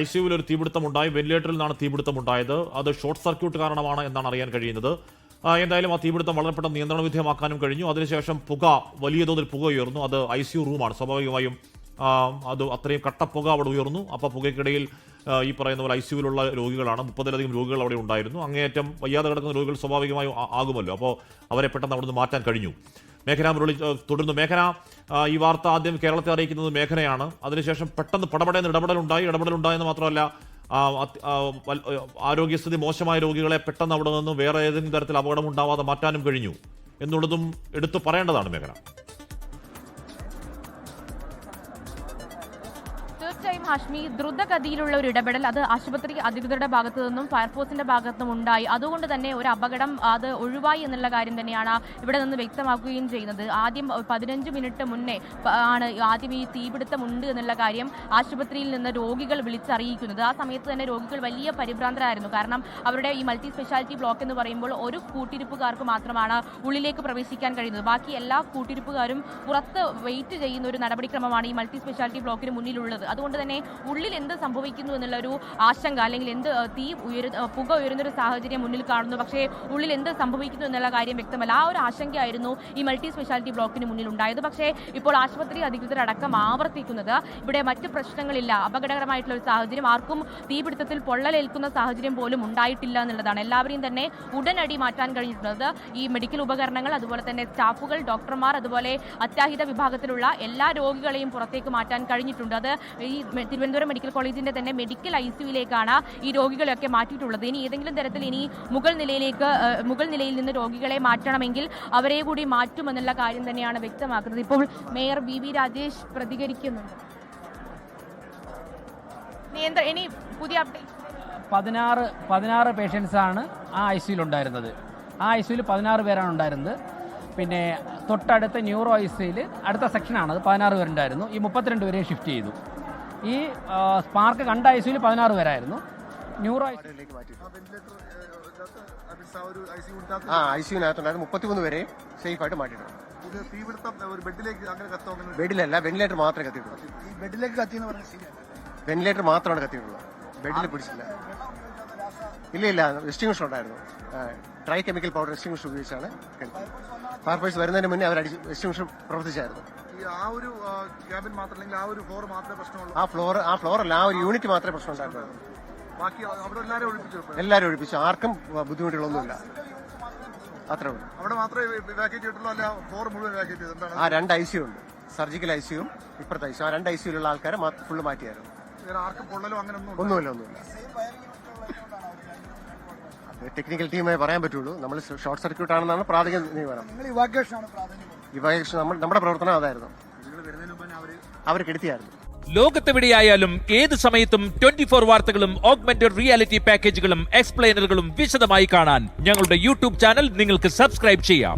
ICUവിൽ ഒരു തീപിടുത്തമുണ്ടായി. വെന്റിലേറ്ററിൽ നിന്നാണ് തീപിടുത്തമുണ്ടായത്. അത് ഷോർട്ട് സർക്യൂട്ട് കാരണമാണ് എന്നാണ് അറിയാൻ കഴിയുന്നത്. എന്തായാലും ആ തീപിടുത്തം വളരെ പെട്ടെന്ന് നിയന്ത്രണ വിധേയമാക്കാനും കഴിഞ്ഞു. അതിനുശേഷം വലിയ തോതിൽ പുക ഉയർന്നു. അത് ICU റൂമാണ്. സ്വാഭാവികമായും അത് അത്രയും കട്ടപ്പുക അവിടെ ഉയർന്നു. അപ്പോൾ പുകയ്ക്കിടയിൽ ഈ പറയുന്ന പോലെ ICUവിലുള്ള രോഗികളാണ്. 30-ലധികം രോഗികൾ അവിടെ ഉണ്ടായിരുന്നു. അങ്ങേയറ്റം വയ്യാതെ കിടക്കുന്ന രോഗികൾ സ്വാഭാവികമായും ആകുമല്ലോ. അപ്പോൾ അവരെ പെട്ടെന്ന് അവിടെ നിന്ന് മാറ്റാൻ കഴിഞ്ഞു. മേഘന മുരളി തുടർന്നു. മേഘന, ഈ വാർത്ത ആദ്യം കേരളത്തെ അറിയിക്കുന്നത് മേഘനയാണ്. അതിനുശേഷം പെട്ടെന്ന് പടപടയെന്ന് ഇടപെടലുണ്ടായെന്ന് മാത്രമല്ല, ആരോഗ്യസ്ഥിതി മോശമായ രോഗികളെ പെട്ടെന്ന് അവിടെ നിന്ന് വേറെ ഏതെങ്കിലും തരത്തിൽ അപകടം ഉണ്ടാവാതെ മാറ്റാനും കഴിഞ്ഞു എന്നുള്ളതും എടുത്തു പറയേണ്ടതാണ് മേഘന. തീർച്ചയായും ഹാഷ്മി, ദ്രുതഗതിയിലുള്ള ഒരു ഇടപെടൽ അത് ആശുപത്രി അധികൃതരുടെ ഭാഗത്തു നിന്നും ഫയർഫോഴ്സിന്റെ ഭാഗത്തു നിന്നും ഉണ്ടായി. അതുകൊണ്ട് തന്നെ ഒരു അപകടം അത് ഒഴിവായി എന്നുള്ള കാര്യം തന്നെയാണ് ഇവിടെ നിന്ന് വ്യക്തമാക്കുകയും ചെയ്യുന്നത്. ആദ്യം 15 മിനിറ്റ് മുന്നേ ആണ് ആദ്യം ഈ തീപിടുത്തമുണ്ട് എന്നുള്ള കാര്യം ആശുപത്രിയിൽ നിന്ന് രോഗികൾ വിളിച്ചറിയിക്കുന്നത്. ആ സമയത്ത് തന്നെ രോഗികൾ വലിയ പരിഭ്രാന്തരായിരുന്നു. കാരണം അവരുടെ ഈ മൾട്ടി സ്പെഷ്യാലിറ്റി ബ്ലോക്ക് എന്ന് പറയുമ്പോൾ ഒരു കൂട്ടിരിപ്പുകാർക്ക് മാത്രമാണ് ഉള്ളിലേക്ക് പ്രവേശിക്കാൻ കഴിയുന്നത്. ബാക്കി എല്ലാ കൂട്ടിരിപ്പുകാരും പുറത്ത് വെയിറ്റ് ചെയ്യുന്ന ഒരു നടപടിക്രമമാണ് ഈ മൾട്ടി സ്പെഷ്യാലിറ്റി ബ്ലോക്കിന് മുന്നിലുള്ളത്. അതുകൊണ്ട് തന്നെ ഉള്ളിൽ എന്ത് സംഭവിക്കുന്നു എന്നുള്ളൊരു ആശങ്ക, അല്ലെങ്കിൽ എന്ത് പുക ഉയരുന്നൊരു സാഹചര്യം മുന്നിൽ കാണുന്നു, പക്ഷേ ഉള്ളിൽ എന്ത് സംഭവിക്കുന്നു എന്നുള്ള കാര്യം വ്യക്തമല്ല. ആ ഒരു ആശങ്കയായിരുന്നു ഈ മൾട്ടി സ്പെഷ്യാലിറ്റി ബ്ലോക്കിന് മുന്നിൽ ഉണ്ടായത്. പക്ഷേ ഇപ്പോൾ ആശുപത്രി അധികൃതരടക്കം ആവർത്തിക്കുന്നത് ഇവിടെ മറ്റ് പ്രശ്നങ്ങളില്ല, അപകടകരമായിട്ടുള്ള ഒരു സാഹചര്യം, ആർക്കും തീപിടുത്തത്തിൽ പൊള്ളലേൽക്കുന്ന സാഹചര്യം പോലും ഉണ്ടായിട്ടില്ല എന്നുള്ളതാണ്. എല്ലാവരെയും തന്നെ ഉടനടി മാറ്റാൻ കഴിഞ്ഞിട്ടുള്ളത് ഈ മെഡിക്കൽ ഉപകരണങ്ങൾ, അതുപോലെ തന്നെ സ്റ്റാഫുകൾ, ഡോക്ടർമാർ, അതുപോലെ അത്യാഹിത വിഭാഗത്തിലുള്ള എല്ലാ രോഗികളെയും പുറത്തേക്ക് മാറ്റാൻ കഴിഞ്ഞിട്ടുണ്ട്. അത് ഈ തിരുവനന്തപുരം മെഡിക്കൽ കോളേജിന്റെ തന്നെ മെഡിക്കൽ ICUവിലേക്കാണ് ഈ രോഗികളെയൊക്കെ മാറ്റിയിട്ടുള്ളത്. ഇനി ഏതെങ്കിലും തരത്തിൽ ഇനി മുകൾ നിലയിൽ നിന്ന് രോഗികളെ മാറ്റണമെങ്കിൽ അവരെ കൂടി മാറ്റുമെന്നുള്ള കാര്യം തന്നെയാണ് വ്യക്തമാക്കുന്നത്. ഇപ്പോൾ മേയർ VV രാജേഷ് പ്രതികരിക്കുന്നുണ്ട്. ഇനി പുതിയ അപ്ഡേറ്റ് 16 പേഷ്യൻസാണ് ആ ICUവിൽ ഉണ്ടായിരുന്നത്. ആ ICUവിൽ 16 പേരാണ് ഉണ്ടായിരുന്നത്. പിന്നെ തൊട്ടടുത്ത ന്യൂറോ ICUവിൽ അടുത്ത സെക്ഷനാണ്, അത് 16 പേരുണ്ടായിരുന്നു. ഈ 32 പേരെ ഷിഫ്റ്റ് ചെയ്തു. ഈ സ്പാർക്ക് കണ്ട ICUവിൽ 16 പേരായിരുന്നു. ന്യൂറോ ICUവിനകത്തുണ്ടായിരുന്നു 33 പേരെ സേഫ് ആയിട്ട് മാറ്റിയിട്ടുണ്ട്. ബെഡിലല്ല, വെന്റിലേറ്റർ മാത്രമേ കത്തിയിട്ടുള്ളൂ. വെന്റിലേറ്റർ മാത്രമാണ് കത്തിയിട്ടുള്ളത്, ബെഡിൽ പിടിച്ചില്ല. ഇല്ല, എക്സ്റ്റിങ്വിഷർ ഉണ്ടായിരുന്നു. ഡ്രൈ കെമിക്കൽ പൗഡർ എക്സ്റ്റിങ്വിഷർ ഉപയോഗിച്ചാണ്. ഫയർഫോഴ്സ് വരുന്നതിന് മുന്നേ അവർ എക്സ്റ്റിങ്വിഷർ പ്രവർത്തിച്ചായിരുന്നു. ആ ഫ്ലോറല്ല, ആ ഒരു യൂണിറ്റ് മാത്രമേ പ്രശ്നം ഉണ്ടായിരുന്നുള്ളൂ. എല്ലാവരും ഒഴിപ്പിച്ചു, ആർക്കും ബുദ്ധിമുട്ടുകളൊന്നുമില്ല. അത്രേ ഉള്ളൂ. ആ 2 ICU ഉണ്ട്, സർജിക്കൽ ICUവും ഇപ്പുറത്തെ ICU. ആ 2 ICUവിലുള്ള ആൾക്കാരെ ഫുള്ള് മാറ്റിയായിരുന്നു. ഒന്നുമില്ല. ടെക്നിക്കൽ ടീമേ പറയാൻ പറ്റുള്ളൂ. നമ്മൾ ഷോർട്ട് സർക്യൂട്ട് ആണെന്നാണ് പ്രാഥമിക നിഗമനം. ഇവാക്യുവേഷൻ നമ്മുടെ പ്രവർത്തനം അതായിരുന്നു. അവർ കെടുത്തിയായിരുന്നു. ലോകത്തെവിടെയായാലും ഏത് സമയത്തും 24 വാർത്തകളും ഓഗ്മെന്റഡ് റിയാലിറ്റി പാക്കേജുകളും എക്സ്പ്ലെയിനറുകളും വിശദമായി കാണാൻ ഞങ്ങളുടെ YouTube ചാനൽ നിങ്ങൾക്ക് സബ്സ്ക്രൈബ് ചെയ്യാം.